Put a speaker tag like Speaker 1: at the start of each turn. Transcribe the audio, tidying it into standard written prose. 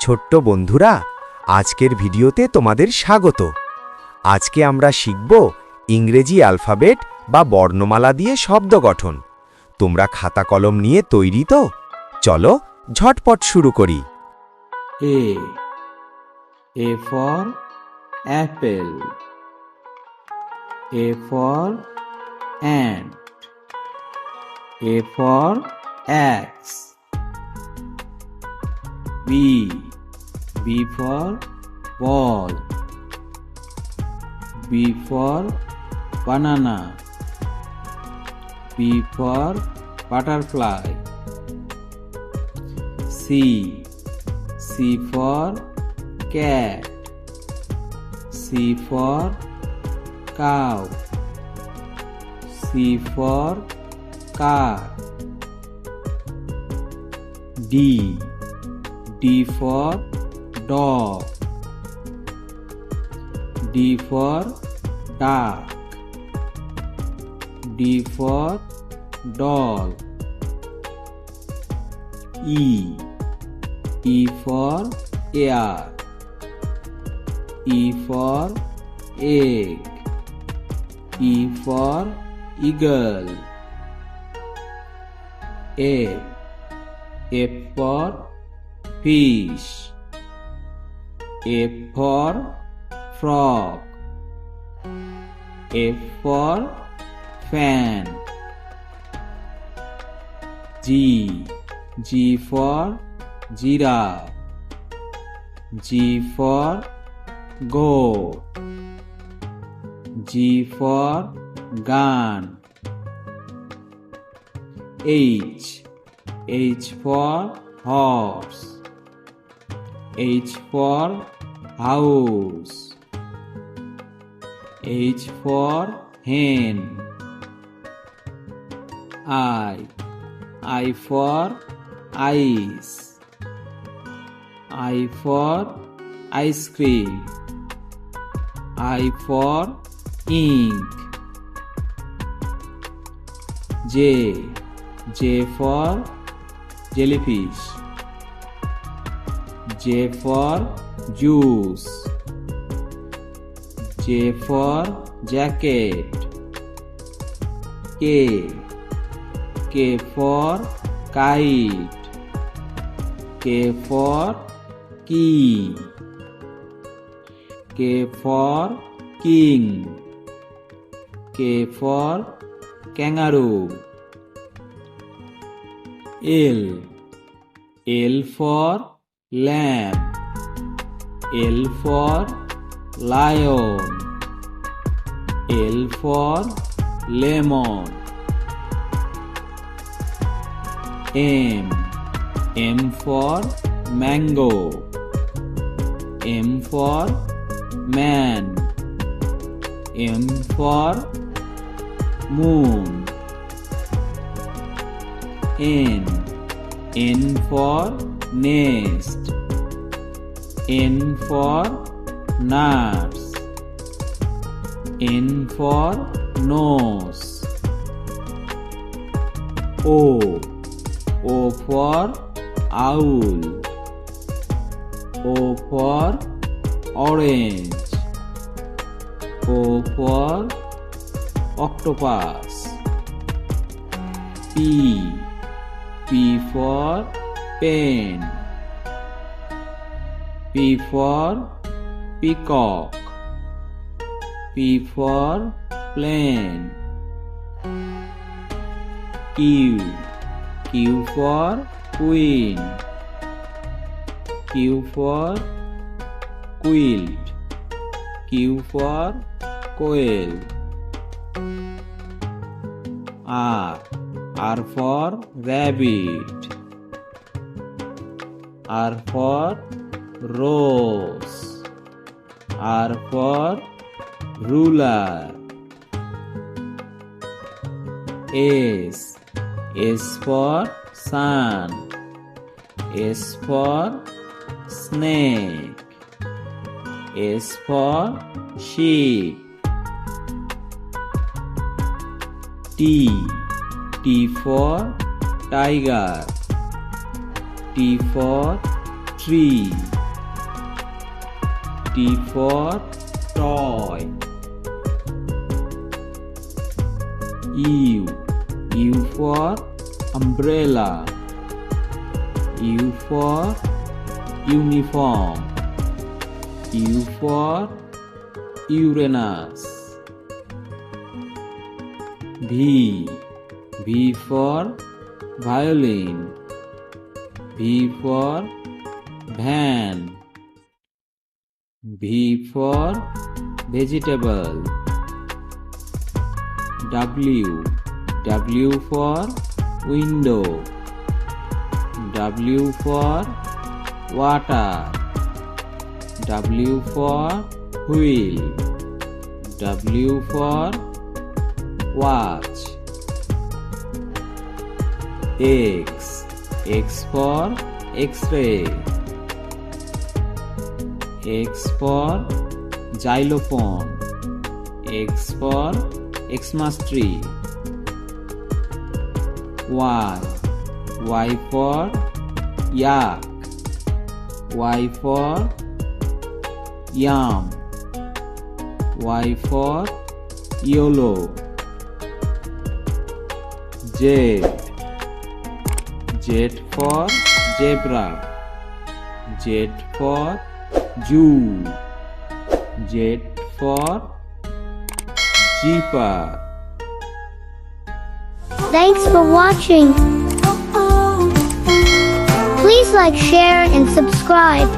Speaker 1: ছোট্ট বন্ধুরা, আজকের ভিডিওতে তোমাদের স্বাগত। আজকে আমরা শিখব ইংরেজি অ্যালফাবেট বা বর্ণমালা দিয়ে শব্দ গঠন। তোমরা খাতা কলম নিয়ে তৈরি তো? চলো ঝটপট শুরু করি।
Speaker 2: A for apple. A for ant. A for axe. B for ball. B for banana. B for butterfly. C for cat. C for cow. C for car. D for dog. D for duck. D for doll. E for ear. E for egg. E for eagle. F for fish. F for frog. F for fan. G for giraffe. G for goat. G for gun. H for horse. H for house. H for hen. I for ice. I for ice cream. I for ink. J for jellyfish. J for juice. J for jacket. K for kite. K for key. K for king. K for kangaroo. L for lamb. L for lion. L for lemon. M for mango. M for man. M for moon. N for nest. N for nuts. N for nose. O for owl. O for orange. O for octopus. P for pen. P for peacock. P for plane. Q for queen. Q for quilt. Q for quail. R for rabbit. R for rose. R for ruler. S for sun. S for snake. S for sheep. T for tiger. T for tree. T for toy. U for umbrella. U for uniform. U for Uranus. V for violin. V for van. V for vegetable. W for window. W for water. W for wheel. W for watch. X for X-ray. X for xylophone. X for Xmas tree. Y for yak. Y for yam. Y for YOLO. Z for zebra. Z for Jew. Z for Jeeper.
Speaker 3: Thanks for watching. Please like, share, and subscribe.